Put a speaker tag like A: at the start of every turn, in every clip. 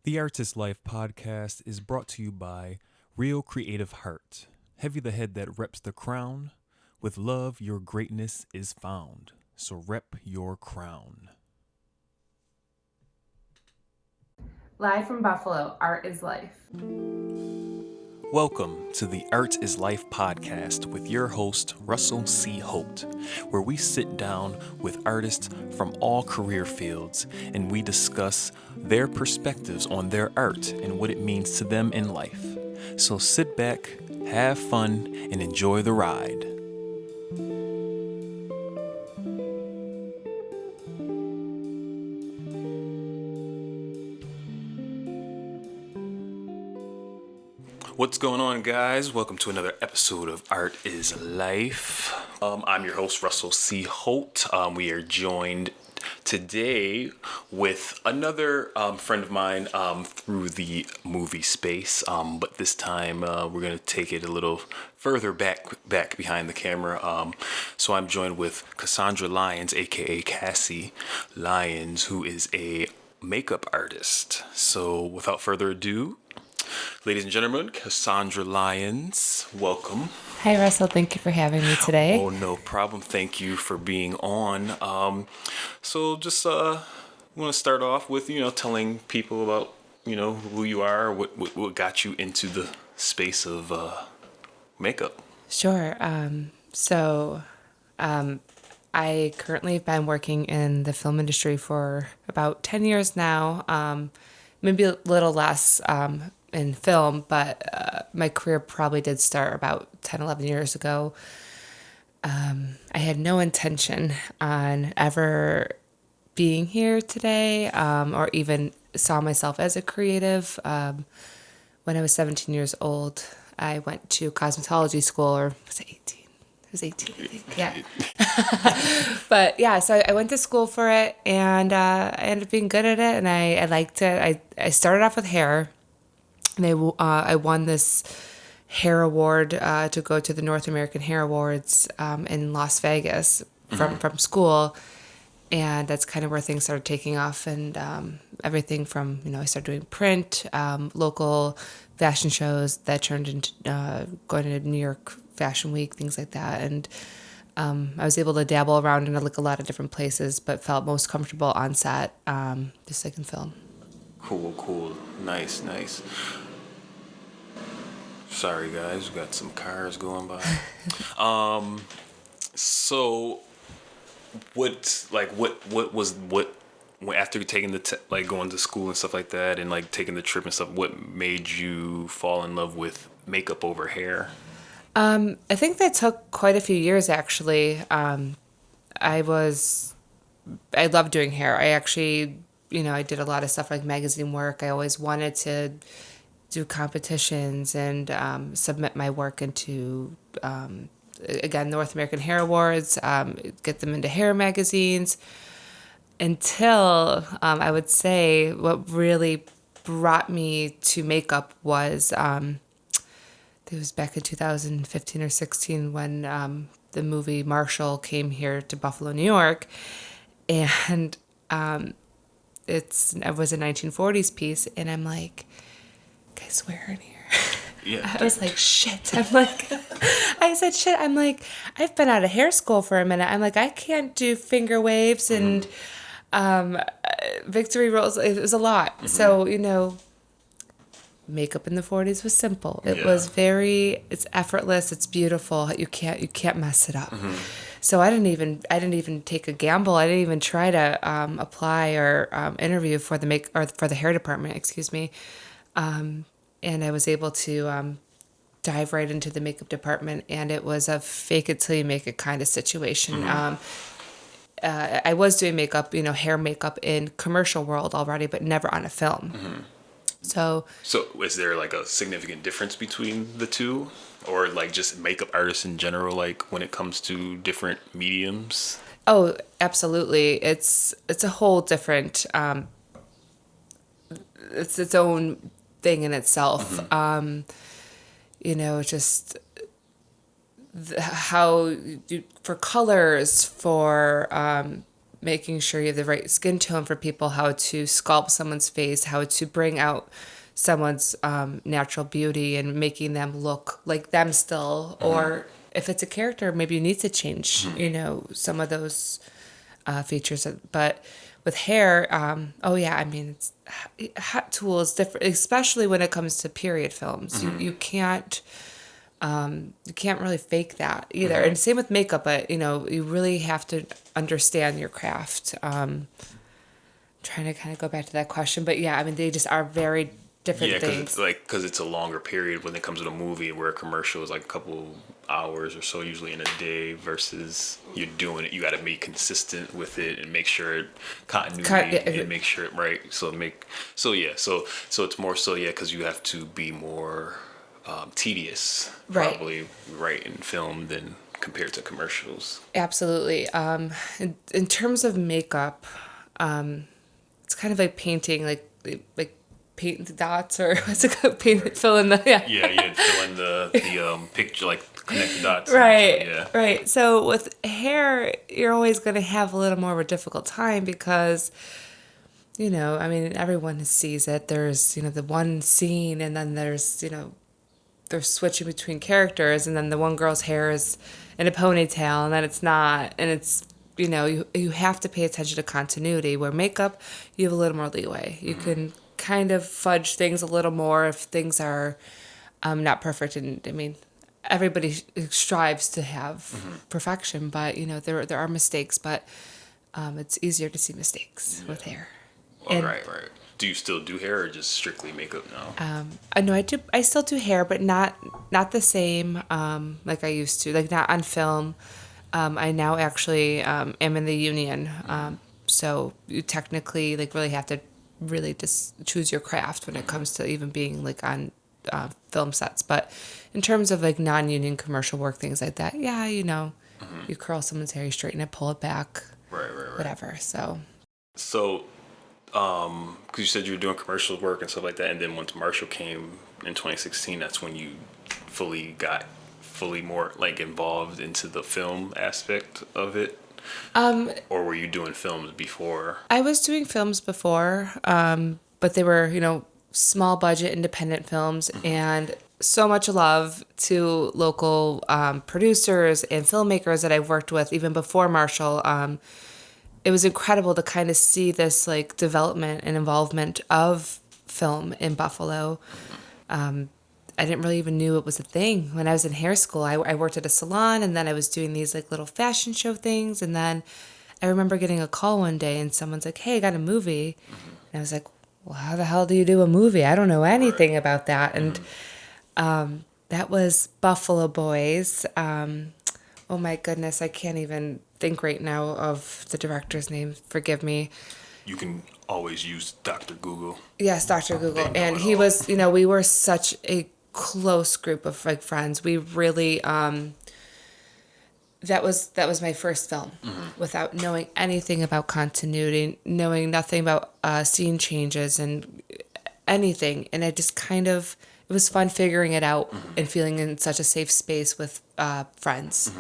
A: The Artist Life podcast is brought to you by Real Creative Heart. Heavy the head that reps the crown. With love, your greatness is found. So rep your crown.
B: Live from Buffalo, Art is Life.
A: Welcome to the Art is Life podcast with your host, Russell C. Holt, where we sit down with artists from all career fields and we discuss their perspectives on their art and what it means to them in life. So sit back, have fun, and enjoy the ride. What's going on, guys? Welcome to another episode of Art is Life. I'm your host, Russell C. Holt. We are joined today with another friend of mine through the movie space, but this time we're going to take it a little further back behind the camera. So I'm joined with Cassandra Lyons, aka Cassie Lyons, who is a makeup artist. So without further ado, ladies and gentlemen, Cassandra Lyons, welcome.
B: Hi, Russell. Thank you for having me today.
A: Oh, no problem. Thank you for being on. So just want to start off with, telling people about, who you are, what got you into the space of makeup.
B: Sure. I currently have been working in the film industry for about 10 years now, maybe a little less in film, but my career probably did start about 10, 11 years ago. I had no intention on ever being here today or even saw myself as a creative. When I was 17 years old, I went to cosmetology school, or was it 18? It was 18, I think. Yeah. But yeah, so I went to school for it, and I ended up being good at it, and I liked it. I started off with hair. And I won this hair award to go to the North American Hair Awards in Las Vegas from school. And that's kind of where things started taking off. And everything from, I started doing print, local fashion shows that turned into going to New York Fashion Week, things like that. And I was able to dabble around in a lot of different places, but felt most comfortable on set, just like in film.
A: Cool. Nice. Sorry, guys, we got some cars going by. So what was after taking the going to school and stuff like that, and taking the trip and stuff, what made you fall in love with makeup over hair?
B: I think that took quite a few years, actually. I loved doing hair. I actually, I did a lot of stuff like magazine work. I always wanted to do competitions and submit my work into, again, North American Hair Awards, get them into hair magazines, until I would say what really brought me to makeup was, it was back in 2015 or 16 when the movie Marshall came here to Buffalo, New York, and it was a 1940s piece, and I'm like, guys, wear in here.
A: Yeah.
B: I was like, shit. I said, shit. I'm like, I've been out of hair school for a minute. I'm like, I can't do finger waves and victory rolls. It was a lot. Mm-hmm. So, makeup in the 40s was simple. It was it's effortless. It's beautiful. You can't mess it up. Mm-hmm. So I didn't even take a gamble. I didn't even try to apply or interview for the hair department, excuse me. And I was able to dive right into the makeup department, and it was a fake it till you make it kind of situation. Mm-hmm. I was doing makeup, hair makeup in commercial world already, but never on a film. Mm-hmm. So
A: is there a significant difference between the two, or just makeup artists in general, when it comes to different mediums?
B: Oh, absolutely. It's a whole different, it's its own thing in itself. Mm-hmm. Just how for colors, for making sure you have the right skin tone for people, how to sculpt someone's face, how to bring out someone's natural beauty and making them look like them still. Or if it's a character, maybe you need to change, some of those features. But with hair, oh yeah, I mean, it's hot tool is different, especially when it comes to period films. You can't really fake that either. And same with makeup, but you really have to understand your craft. Trying to kind of go back to that question, but yeah, I mean, they just are very different things.
A: Because it's a longer period when it comes to the movie, where a commercial is like a couple hours or so, usually in a day, versus you're doing it. You got to be consistent with it and make sure continuity and make sure it right. So it's more so because you have to be more tedious,
B: Right.
A: probably, right, in film than compared to commercials.
B: Absolutely. In terms of makeup, it's kind of like painting, like paint the dots, or what's it called? Fill in the
A: Yeah, fill in the picture, like connect the dots.
B: Right.
A: Yeah.
B: Right. So with hair, you're always going to have a little more of a difficult time because, I mean, everyone sees it. There's, the one scene, and then there's, they're switching between characters, and then the one girl's hair is in a ponytail, and then it's not, and it's, you have to pay attention to continuity. Where makeup, you have a little more leeway. You can kind of fudge things a little more if things are not perfect. And I mean, everybody strives to have perfection, but there are mistakes. But it's easier to see mistakes with hair.
A: Right. Do you still do hair, or just strictly makeup now?
B: I know I do. I still do hair, but not the same like I used to. Like not on film. I now actually am in the union, so you technically really have to really just choose your craft when it comes to even being on film sets. But in terms of non-union commercial work, things like that, yeah, you curl someone's hair, you straighten it, pull it back,
A: Right.
B: whatever. So,
A: because you said you were doing commercial work and stuff like that, and then once Marshall came in 2016, that's when you got more involved into the film aspect of it. Or were you doing films before?
B: I was doing films before, but they were, small budget independent films, and so much love to local producers and filmmakers that I've worked with even before Marshall. It was incredible to kind of see this development and involvement of film in Buffalo. I didn't really even knew it was a thing. When I was in hair school, I worked at a salon, and then I was doing these little fashion show things. And then I remember getting a call one day, and someone's like, "Hey, I got a movie." And I was like, "Well, how the hell do you do a movie? I don't know anything about that." And that was Buffalo Boys. Oh my goodness, I can't even think right now of the director's name. Forgive me.
A: You can always use Dr. Google.
B: Yes, Dr. Google. And he was, we were such a close group of friends. We really that was my first film without knowing anything about continuity, knowing nothing about scene changes and anything. And I just it was fun figuring it out and feeling in such a safe space with friends.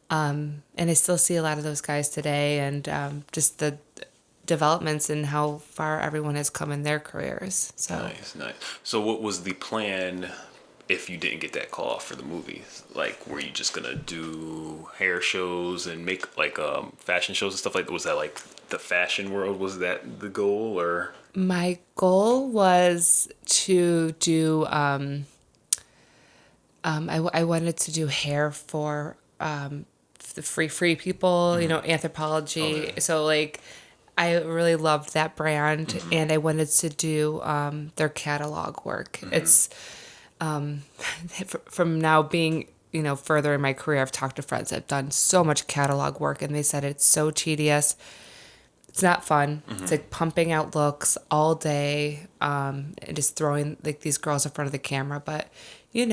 B: And I still see a lot of those guys today, and just the developments and how far everyone has come in their careers. So
A: Nice. So what was the plan if you didn't get that call for the movies? Were you just gonna do hair shows and make fashion shows and stuff like that? Was that the fashion world? Was that the goal, or?
B: my goal was to do I wanted to do hair for the free people, anthropology.
A: Okay.
B: So I really loved that brand, and I wanted to do their catalog work. It's from now being further in my career, I've talked to friends that have done so much catalog work, and they said it's so tedious. It's not fun. It's pumping out looks all day, and just throwing these girls in front of the camera. But you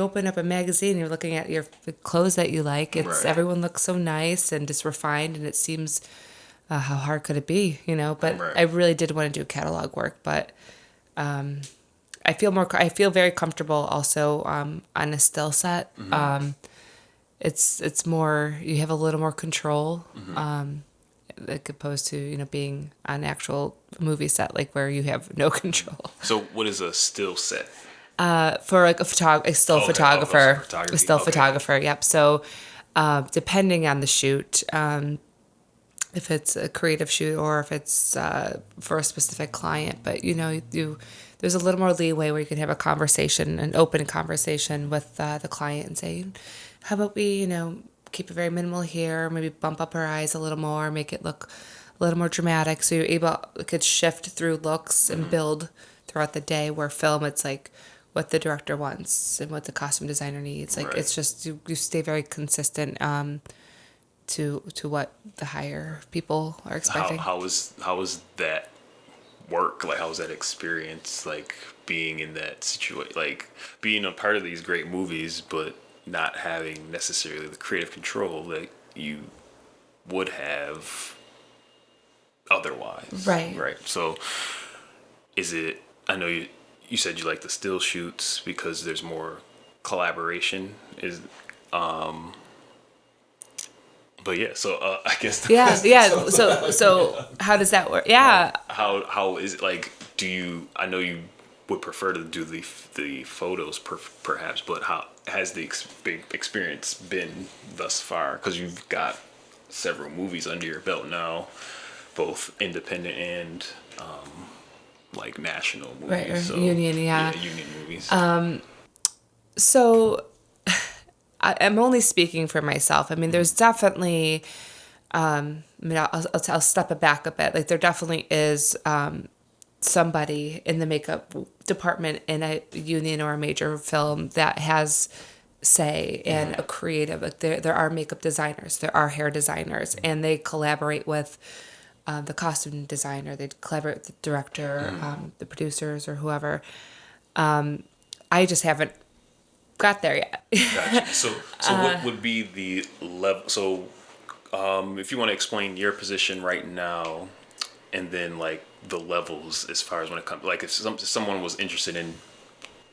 B: open up a magazine, you're looking at the clothes that you like. It's
A: Right.
B: Everyone looks so nice and just refined, and it seems how hard could it be, But
A: Right.
B: I really did want to do catalog work, but I feel very comfortable also on a still set. It's more, you have a little more control. like opposed to, being on an actual movie set, like where you have no control.
A: So what is a still set?
B: For like a still
A: Okay.
B: photographer,
A: Oh, photography.
B: a still
A: Okay.
B: photographer. Yep. So, depending on the shoot, if it's a creative shoot or if it's for a specific client, but there's a little more leeway where you can have a conversation, an open conversation with the client and say, how about we, keep it very minimal here, maybe bump up her eyes a little more, make it look a little more dramatic. So it could shift through looks and build throughout the day, where film, it's like what the director wants and what the costume designer needs. Like,
A: Right.
B: it's just, you stay very consistent to what the higher people are expecting.
A: How was that work? Like, how was that experience? Like, being in that situation, like being a part of these great movies, but not having necessarily the creative control that you would have otherwise.
B: Right.
A: Right. So, is it? I know you said you like the still shoots because there's more collaboration. But yeah, so I guess
B: Yeah. So how does that work? Yeah.
A: how is it, like, do you, I know you would prefer to do the photos perhaps, but how has the experience been thus far? Because you've got several movies under your belt now, both independent and like national movies.
B: Right, or
A: So,
B: union, yeah.
A: union movies.
B: So I'm only speaking for myself. I mean, there's definitely, I'll step it back a bit. Like, there definitely is somebody in the makeup department in a union or a major film that has say in a creative. Like, there are makeup designers, there are hair designers, and they collaborate with the costume designer. They collaborate with the director, the producers, or whoever. I just haven't got there yet.
A: Gotcha. So what would be the level? So, if you want to explain your position right now, and then like the levels as far as when it comes, like if someone was interested in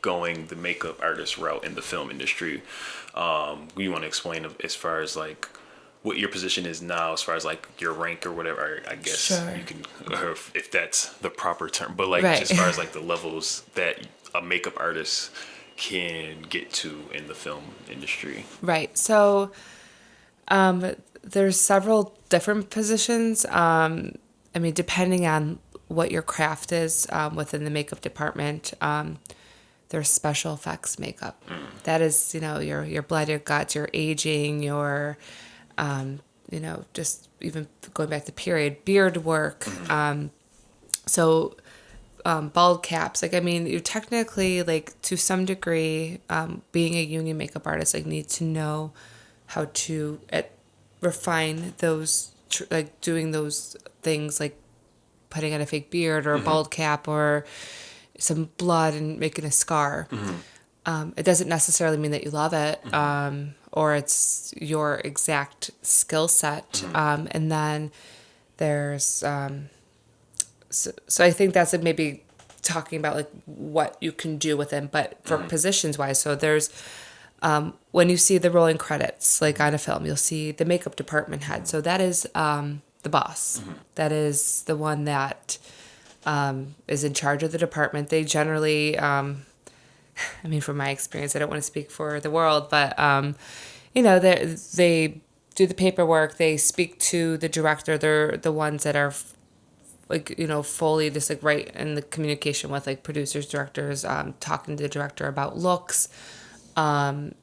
A: going the makeup artist route in the film industry, you want to explain as far as like what your position is now, as far as like your rank or whatever. I guess
B: Sure.
A: you can, or if that's the proper term, but like
B: Right.
A: as far as like the levels that a makeup artist can get to in the film industry.
B: Right. So there's several different positions. I mean, depending on what your craft is within the makeup department, there's special effects makeup. That is, your blood, your guts, your aging, your, just even going back to period, beard work. So bald caps. Like, I mean, you technically, like, to some degree, being a union makeup artist, like, need to know how to refine those, like, doing those things, like putting on a fake beard or a bald cap or some blood and making a scar. It doesn't necessarily mean that you love it, or it's your exact skill set. And then there's... So I think that's maybe talking about like what you can do with them, but for positions wise, so there's when you see the rolling credits, like on a film, you'll see the makeup department head. So that is the boss. That is the one that is in charge of the department. They generally, I mean, from my experience, I don't want to speak for the world, but they do the paperwork. They speak to the director. They're the ones that are like, fully just like right in the communication with like producers, directors, talking to the director about looks. And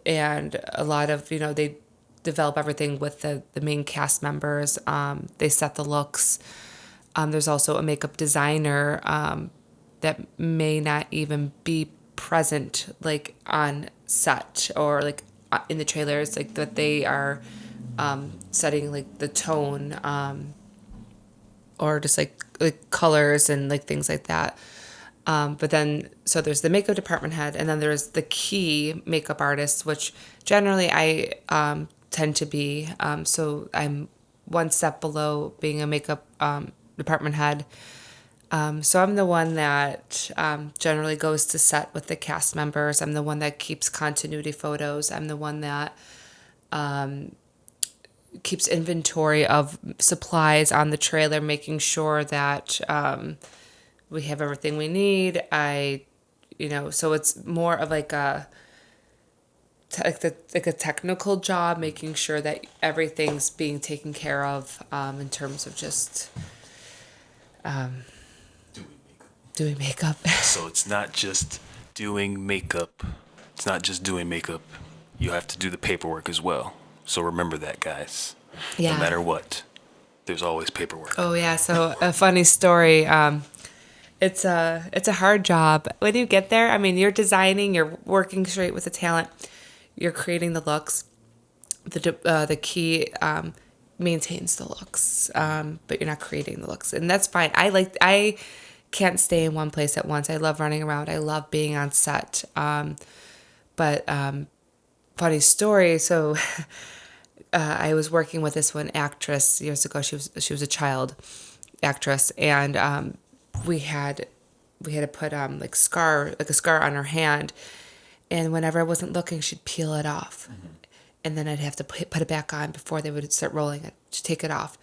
B: a lot of, they develop everything with the main cast members. They set the looks. There's also a makeup designer that may not even be present like on set or like in the trailers, like that they are setting like the tone, or just like colors and like things like that. But then, so there's the makeup department head, and then there's the key makeup artist, which generally I tend to be. So I'm one step below being a makeup department head. So I'm the one that generally goes to set with the cast members. I'm the one that keeps continuity photos. I'm the one that keeps inventory of supplies on the trailer, making sure that we have everything we need. So it's more of like a technical job, making sure that everything's being taken care of in terms of just doing makeup.
A: So it's not just doing makeup. It's not just doing makeup. You have to do the paperwork as well. So remember that, guys.
B: Yeah.
A: No matter what, there's always paperwork.
B: Oh yeah. So a funny story. It's a hard job. When you get there, I mean, you're designing, you're working straight with the talent, you're creating the looks. The key maintains the looks, but you're not creating the looks, and that's fine. I can't stay in one place at once. I love running around. I love being on set. But funny story. So I was working with this one actress years ago. She was a child actress, and we had to put like a scar on her hand, and whenever I wasn't looking, she'd peel it off, and then I'd have to put it back on before they would start rolling it to take it off.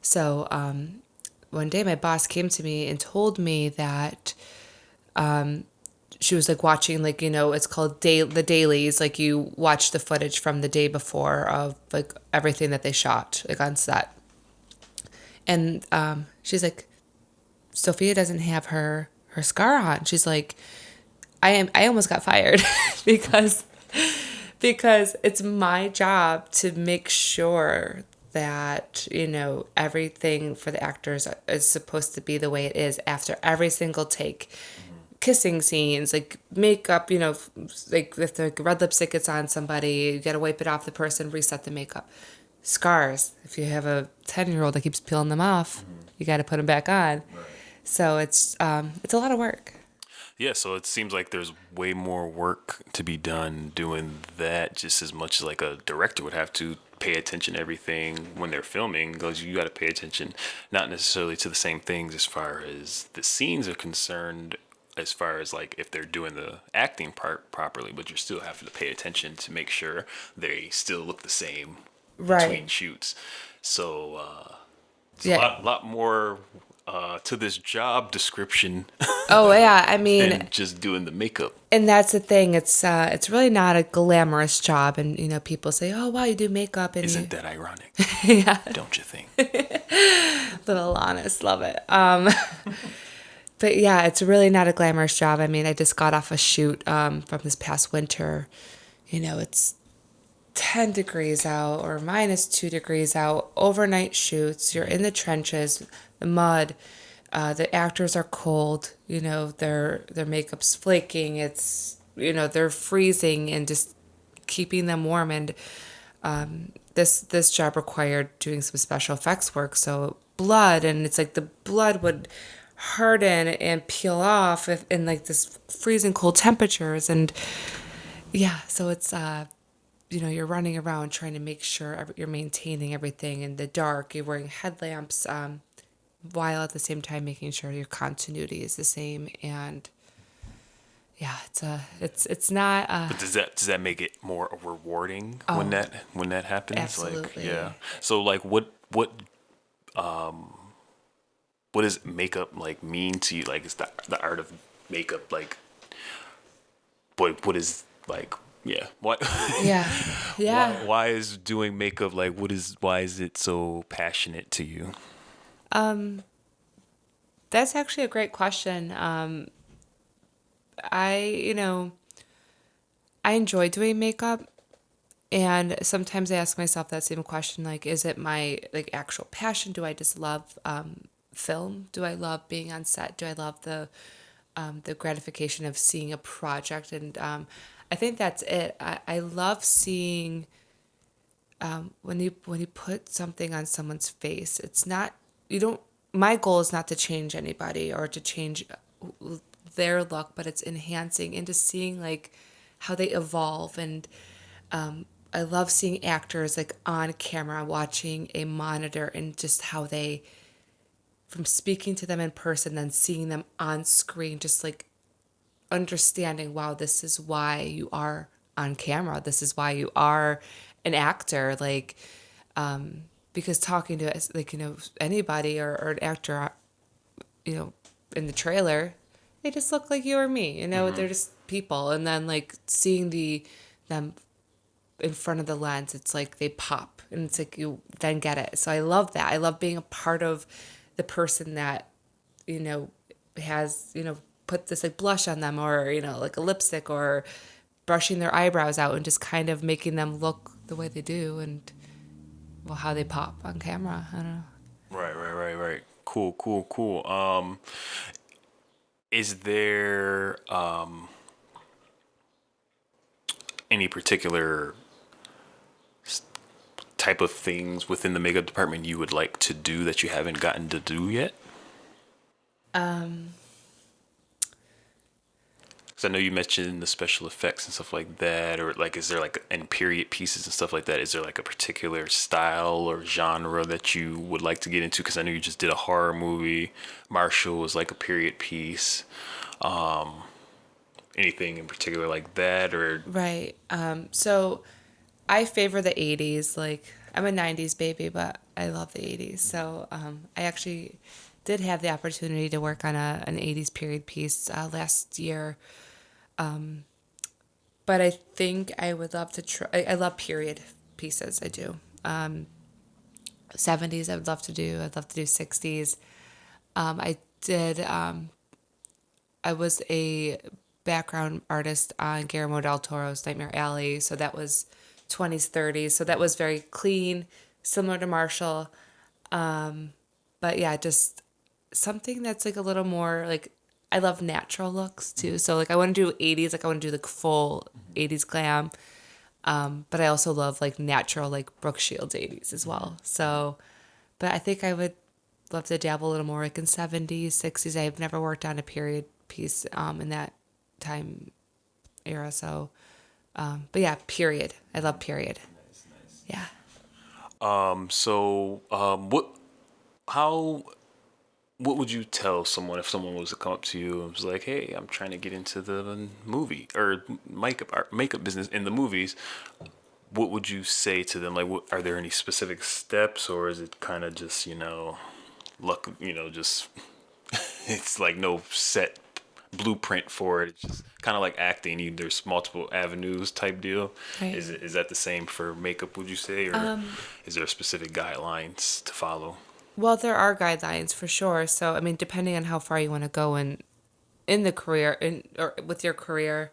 B: So one day my boss came to me and told me that she was like watching, like, it's called the dailies, like you watch the footage from the day before of like everything that they shot like on set, and she's like, Sophia doesn't have her scar on. She's like, I almost got fired because it's my job to make sure that, everything for the actors is supposed to be the way it is after every single take. Kissing scenes, like makeup, like if the red lipstick gets on somebody, you gotta wipe it off the person, reset the makeup. Scars, if you have a 10-year-old that keeps peeling them off, you gotta put them back on. Right. So it's a lot of work.
A: Yeah, so it seems like there's way more work to be done doing that, just as much as like a director would have to pay attention to everything when they're filming, because you got to pay attention not necessarily to the same things as far as the scenes are concerned, as far as like if they're doing the acting part properly, but you're still having to pay attention to make sure they still look the same between shoots. So it's a lot more to this job description.
B: Oh yeah, I mean,
A: than just doing the makeup.
B: And that's the thing. It's really not a glamorous job, and people say, "Oh wow, you do makeup." And
A: isn't that ironic?
B: Yeah,
A: don't you think?
B: Little honest, love it. But yeah, it's really not a glamorous job. I mean, I just got off a shoot from this past winter. It's 10 degrees out or -2 degrees out, overnight shoots. You're in the trenches, the mud. The actors are cold. Their makeup's flaking. It's, they're freezing, and just keeping them warm. And this job required doing some special effects work. So blood, and it's like the blood would harden and peel off in like this freezing cold temperatures. And yeah, so it's you're running around trying to make sure you're maintaining everything in the dark. You're wearing headlamps, while at the same time making sure your continuity is the same. And yeah, it's not.
A: But does that make it more rewarding when that happens?
B: Absolutely.
A: Like, yeah. So like, what does makeup like mean to you? Like, is the art of makeup like? What is like? Yeah. What?
B: Yeah.
A: Why is doing makeup like? Why is it so passionate to you?
B: That's actually a great question. I enjoy doing makeup, and sometimes I ask myself that same question, like, is it my like actual passion? Do I just love film? Do I love being on set? Do I love the gratification of seeing a project? And I think that's it. I love seeing when you put something on someone's face. It's not, my goal is not to change anybody or to change their look, but it's enhancing into seeing like how they evolve. And I love seeing actors like on camera, watching a monitor, and just how they, from speaking to them in person, then seeing them on screen, just like understanding, wow, this is why you are on camera. This is why you are an actor. Like, because talking to like anybody or an actor, you know, in the trailer, they just look like you or me. They're just people, and then like seeing them in front of the lens, it's like they pop, and it's like you then get it. So I love that. I love being a part of the person that you know has put this like blush on them, or like a lipstick, or brushing their eyebrows out, and just kind of making them look the way they do, and well, how they pop on camera. I don't know.
A: Right. Cool. Is there any particular type of things within the makeup department you would like to do that you haven't gotten to do yet? Because I know you mentioned the special effects and stuff like that, or like, is there like in period pieces and stuff like that? Is there like a particular style or genre that you would like to get into? Because I know you just did a horror movie. Marshall was like a period piece. Anything in particular like that, or
B: Right. So I favor the 80s. Like, I'm a 90s baby, but I love the 80s. So I actually did have the opportunity to work on an 80s period piece last year. But I think I would love to try. I love period pieces. I do. 70s, I would love to do. I'd love to do 60s. I did. I was a background artist on Guillermo del Toro's Nightmare Alley. So that was 20s, 30s. So that was very clean, similar to Marshall. But yeah, just something that's like a little more like, I love natural looks too. So like I want to do 80s, like I want to do like full 80s glam. But I also love like natural, like Brooke Shields 80s as well. So, but I think I would love to dabble a little more like in 70s, 60s. I've never worked on a period piece in that time era. So, but yeah, period. I love period. Yeah.
A: what how what would you tell someone if someone was to come up to you and was like, "Hey, I'm trying to get into the movie or makeup business in the movies." What would you say to them? Like, are there any specific steps, or is it kind of just luck? Just it's like no set blueprint for it. It's just kind of like acting. There's multiple avenues type deal.
B: Right.
A: Is that the same for makeup? Would you say, or is there specific guidelines to follow?
B: Well, there are guidelines for sure. So, I mean, depending on how far you want to go in the career or with your career,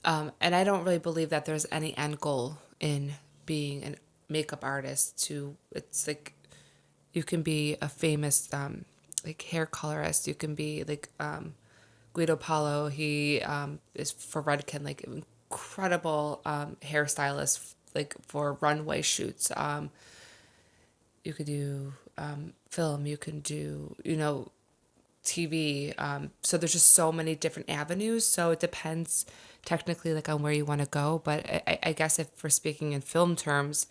B: and I don't really believe that there's any end goal in being a makeup artist. It's like you can be a famous like hair colorist. You can be like Guido Palo. He is for Redken, like incredible hairstylist, like for runway shoots. You could do film. You can do TV. So there's just so many different avenues. So it depends technically like on where you want to go. But I guess if we're speaking in film terms,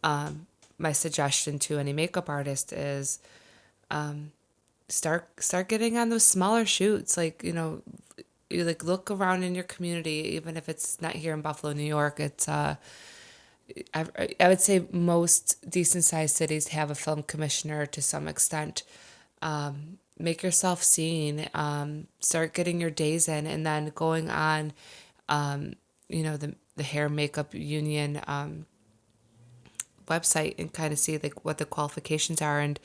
B: my suggestion to any makeup artist is start getting on those smaller shoots. Like, you like look around in your community, even if it's not here in Buffalo, New York. It's I would say most decent sized cities have a film commissioner to some extent. Make yourself seen. Start getting your days in, and then going on, the hair makeup union website and kind of see like what the qualifications are. And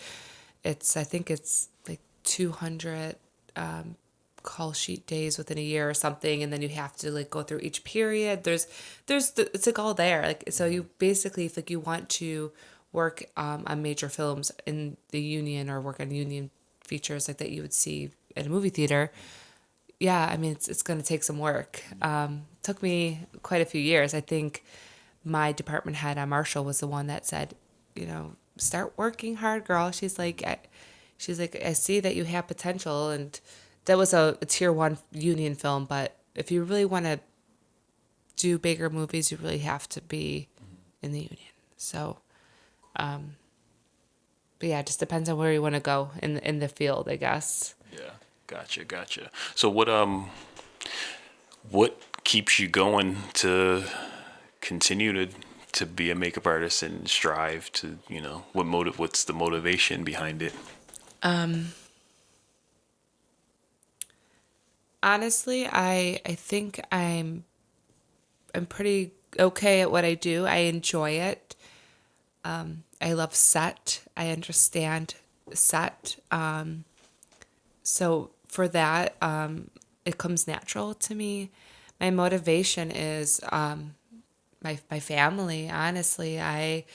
B: I think it's like 200 call sheet days within a year or something, and then you have to like go through each period. It's like all there. Like, so you basically, if like you want to work on major films in the union or work on union features like that you would see at a movie theater, yeah, I mean it's going to take some work. Took me quite a few years. I think my department head on Marshall was the one that said, start working hard, girl. She's like, I see that you have potential. And that was a tier one union film. But if you really want to do bigger movies, you really have to be in the union. So, but yeah, it just depends on where you want to go in the field, I guess.
A: Yeah, gotcha. So what keeps you going to continue to be a makeup artist and strive to, what's the motivation behind it?
B: Honestly, I think I'm pretty okay at what I do. I enjoy it. I love set. I understand set. So for that, it comes natural to me. My motivation is my family. Honestly, I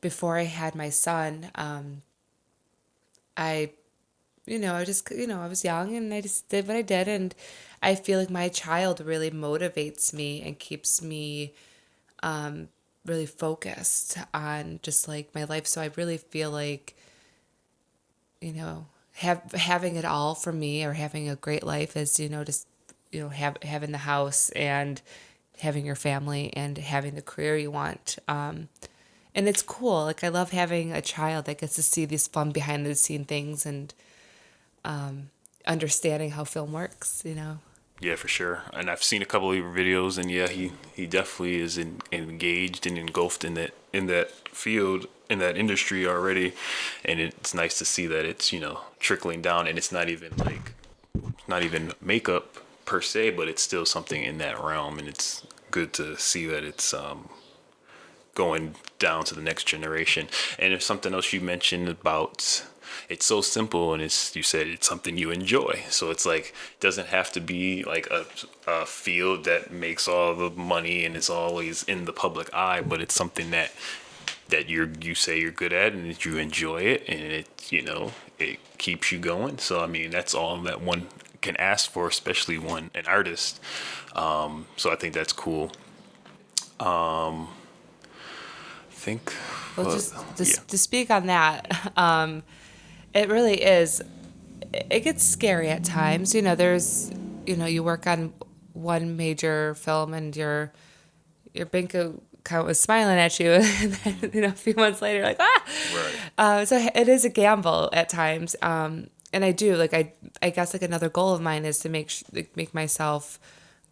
B: before I had my son, I I just I was young and I just did what I did, and I feel like my child really motivates me and keeps me really focused on just like my life. So I really feel like having it all for me, or having a great life, is just having the house and having your family and having the career you want. And it's cool. Like, I love having a child that gets to see these fun behind the scene things, and understanding how film works.
A: Yeah, for sure. And I've seen a couple of your videos, and yeah, he definitely is engaged and engulfed in that field, in that industry already. And it's nice to see that it's trickling down, and it's not even makeup per se, but it's still something in that realm, and it's good to see that it's going down to the next generation. And there's something else you mentioned about, it's so simple, and you said it's something you enjoy. So it's like, it doesn't have to be like a field that makes all the money and is always in the public eye, but it's something that you say you're good at, and that you enjoy it, and it keeps you going. So I mean, that's all that one can ask for, especially an artist. So I think that's cool. I think.
B: Well, to speak on that, it really is. It gets scary at times. There's, you work on one major film, and your bank account was smiling at you, and then a few months later, you're like, ah.
A: Right.
B: So it is a gamble at times. And I do like I guess like another goal of mine is to make myself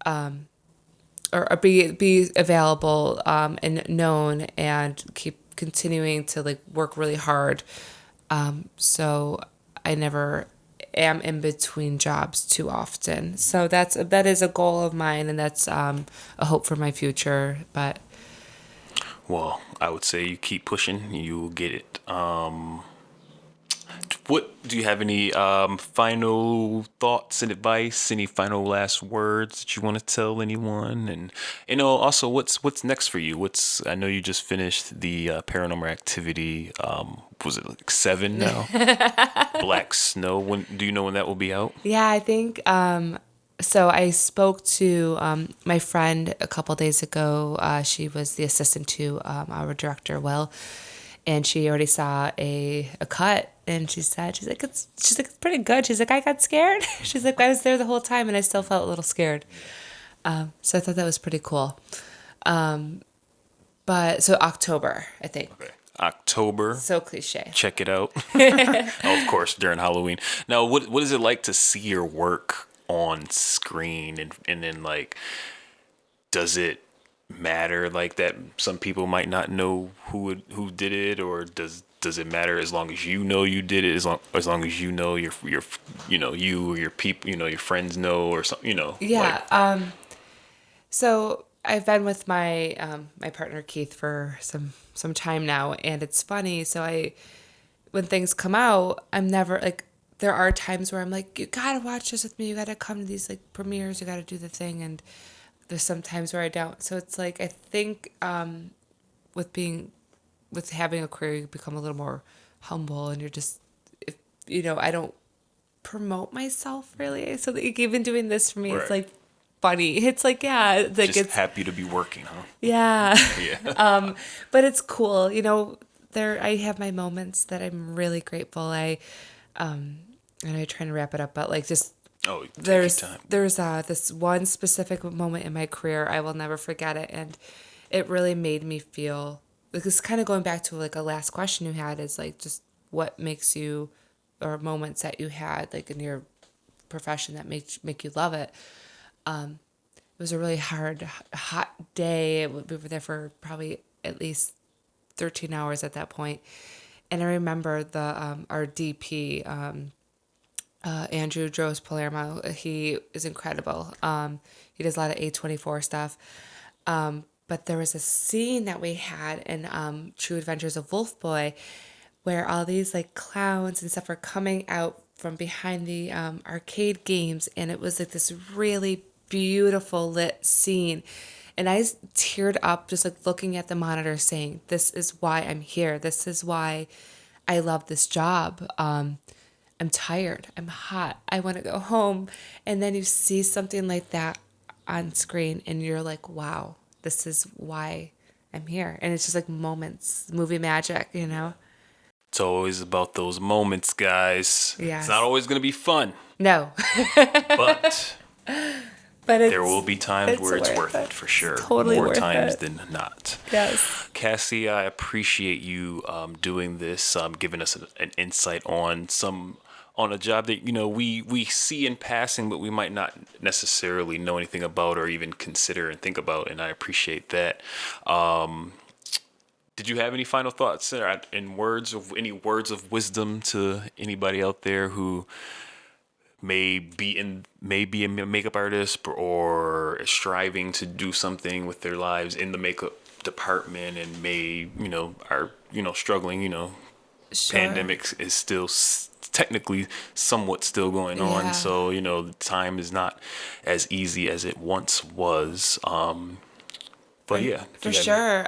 B: or be available and known, and keep continuing to like work really hard. So I never am in between jobs too often. So that is a goal of mine, and that's a hope for my future. But
A: Well, I would say you keep pushing, you will get it. What do you have any final thoughts and advice? Any final last words that you want to tell anyone? And also, what's next for you? I know you just finished the Paranormal Activity. Was it like 7 now? Black Snow. When do you know when that will be out?
B: yeah, I think so. I spoke to my friend a couple days ago. She was the assistant to our director, Will, and she already saw a cut, and she's like it's pretty good. She's like, I got scared. She's like, I was there the whole time and I still felt a little scared. So I thought that was pretty cool. But so October, I think.
A: Okay. October.
B: So cliche.
A: Check it out. Oh, of course, during Halloween. Now, what is it like to see your work on screen, and then like, does it matter like that? Some people might not know who did it, or does it matter as long as you know you did it, as long as you know your you or your people, your friends know, or something,
B: Yeah.
A: like,
B: So I've been with my my partner Keith for some time now, and it's funny. So when things come out, I'm never like. There are times where I'm like, you gotta watch this with me. You gotta come to these like premieres. You gotta do the thing. And there's some times where I don't. So it's like, I think with having a career, you become a little more humble, and you're just, if, I don't promote myself really. So like, even doing this for me,
A: right.
B: it's like funny. It's like, yeah, like
A: Just
B: it's
A: happy to be working, huh?
B: yeah.
A: Yeah.
B: But it's cool. There I have my moments that I'm really grateful. And I try to wrap it up, but like just
A: Oh, take your time.
B: there's this one specific moment in my career, I will never forget it, and it really made me feel like, it's kind of going back to like a last question you had, is like just what makes you, or moments that you had like in your profession that make you love it. It was a really hard, hot day. We were there for probably at least 13 hours at that point. And I remember our DP, Andrew Dros Palermo, he is incredible. He does a lot of A24 stuff. But there was a scene that we had in True Adventures of Wolf Boy where all these like clowns and stuff are coming out from behind the arcade games. And it was like this really beautiful lit scene. And I teared up just like looking at the monitor saying, this is why I'm here. This is why I love this job. I'm tired. I'm hot. I want to go home. And then you see something like that on screen and you're like, wow, this is why I'm here. And it's just like moments, movie magic, you know?
A: It's always about those moments, guys.
B: Yes.
A: It's not always going to be fun.
B: No.
A: But
B: But
A: there will be times where it's worth it for sure.
B: It's totally
A: More
B: worth
A: times
B: it.
A: than not.
B: Yes.
A: Cassie, I appreciate you doing this, giving us an insight on a job that we see in passing, but we might not necessarily know anything about or even consider and think about. And I appreciate that. Did you have any final thoughts or any words of wisdom to anybody out there who may be a makeup artist or striving to do something with their lives in the makeup department and are struggling?
B: Sure.
A: Pandemic is still technically somewhat still going on,
B: Yeah.
A: so time is not as easy as it once was. But yeah,
B: For sure.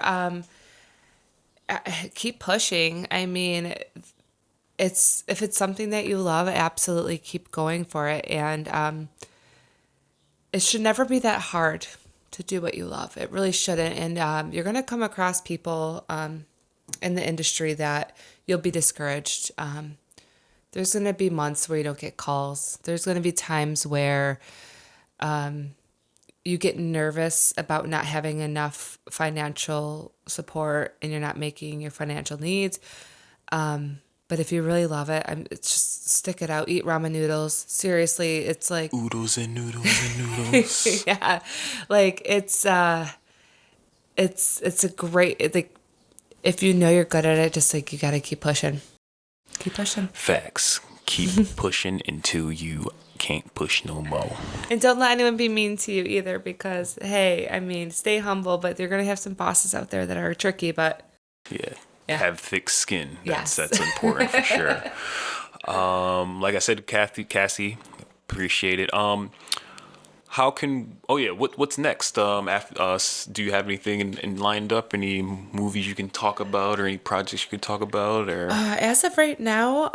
B: Keep pushing. I mean, if it's something that you love, absolutely keep going for it. And it should never be that hard to do what you love. It really shouldn't. And you're going to come across people in the industry that you'll be discouraged. There's going to be months where you don't get calls. There's going to be times where you get nervous about not having enough financial support and you're not making your financial needs. But if you really love it, it's just stick it out. Eat ramen noodles. Seriously, it's like
A: oodles and noodles and noodles.
B: yeah, like it's a great like if you know you're good at it, just like you got to keep pushing. Keep pushing.
A: Facts. Keep pushing until you can't push no more.
B: And don't let anyone be mean to you either because, hey, I mean, stay humble, but you're going to have some bosses out there that are tricky, but...
A: Yeah. Have thick skin.
B: Yes.
A: That's important for sure. Like I said, Cassie, appreciate it. What's next? After us, do you have anything in lined up? Any movies you can talk about or any projects you can talk about? Or
B: as of right now,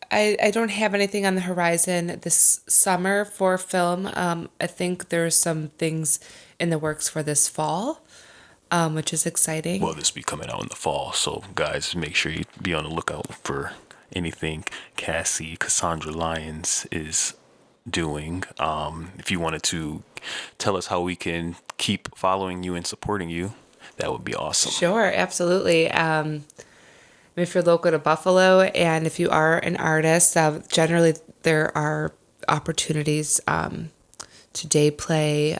B: I don't have anything on the horizon this summer for film. I think there's some things in the works for this fall, which is exciting.
A: Well, this will be coming out in the fall, so guys, make sure you be on the lookout for anything Cassandra Lyons is doing. If you wanted to tell us how we can keep following you and supporting you, that would be awesome.
B: Sure, absolutely. If you're local to Buffalo and if you are an artist, generally there are opportunities to day play.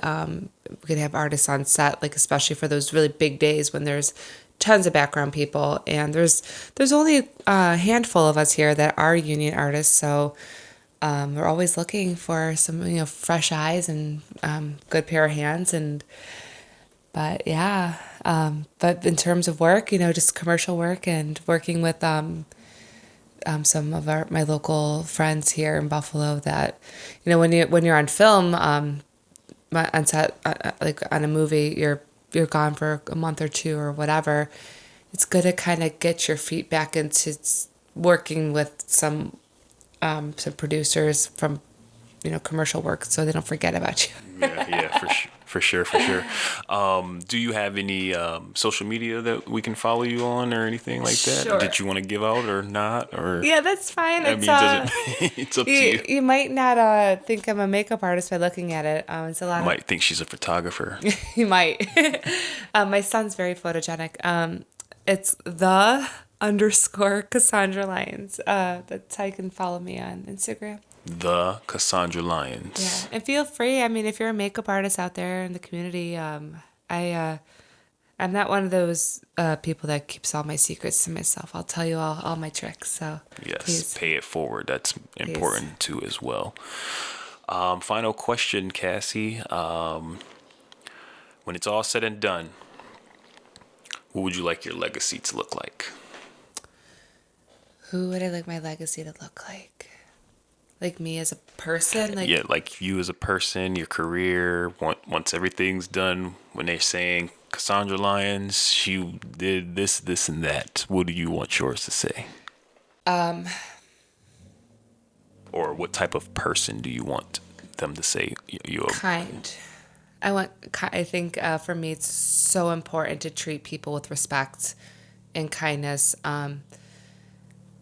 B: We could have artists on set, like especially for those really big days when there's tons of background people. And there's only a handful of us here that are union artists, so we're always looking for some fresh eyes and good pair of hands. But yeah, but in terms of work, just commercial work and working with some of my local friends here in Buffalo that, when you're on film, on set, like on a movie, you're gone for a month or two or whatever. It's good to kind of get your feet back into working with some producers from, commercial work so they don't forget about you.
A: Yeah, for sure. Do you have any social media that we can follow you on or anything like that?
B: Sure.
A: Did you want to give out or not? Or
B: Yeah, that's fine.
A: it's up to you.
B: You might not think I'm a makeup artist by looking at it. It's a lot.
A: Might think she's a photographer.
B: You might. My son's very photogenic. It's __ Cassandra Lyons. That's how you can follow me on Instagram.
A: The Cassandra Lyons.
B: Yeah, and feel free. I mean, if you're a makeup artist out there in the community, I I'm not one of those people that keeps all my secrets to myself. I'll tell you all my tricks. So
A: Yes,
B: please.
A: pay it forward. That's important too as well. Final question, Cassie. When it's all said and done, what would you like your legacy to look like?
B: Who would I like my legacy to look like? Like me as a person? Like,
A: Yeah, like you as a person, your career, once everything's done, when they're saying Cassandra Lyons, she did this, this, and that, what do you want yours to say? Or what type of person do you want them to say you're?
B: kind. I think for me, it's so important to treat people with respect and kindness,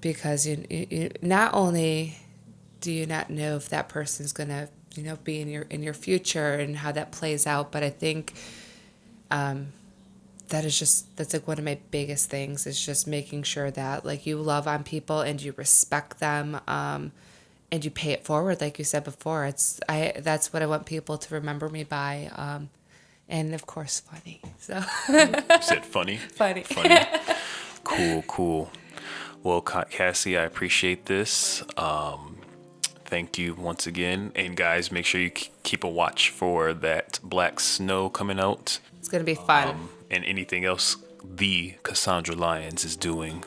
B: because you not only do you not know if that person's gonna be in your future and how that plays out, but I think that's like one of my biggest things is just making sure that like you love on people and you respect them, and you pay it forward, like you said before. That's what I want people to remember me by, and of course funny. So
A: You said funny.
B: funny.
A: Funny. Cool. Well, Cassie, I appreciate this. Thank you once again. And guys, make sure you keep a watch for that Black Snow coming out.
B: It's gonna be fun.
A: And anything else the Cassandra Lyons is doing.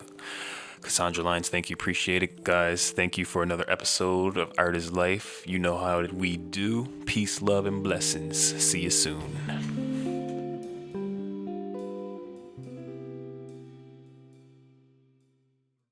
A: Cassandra Lyons, thank you. Appreciate it, guys. Thank you for another episode of Art is Life. You know how we do. Peace, love, and blessings. See you soon.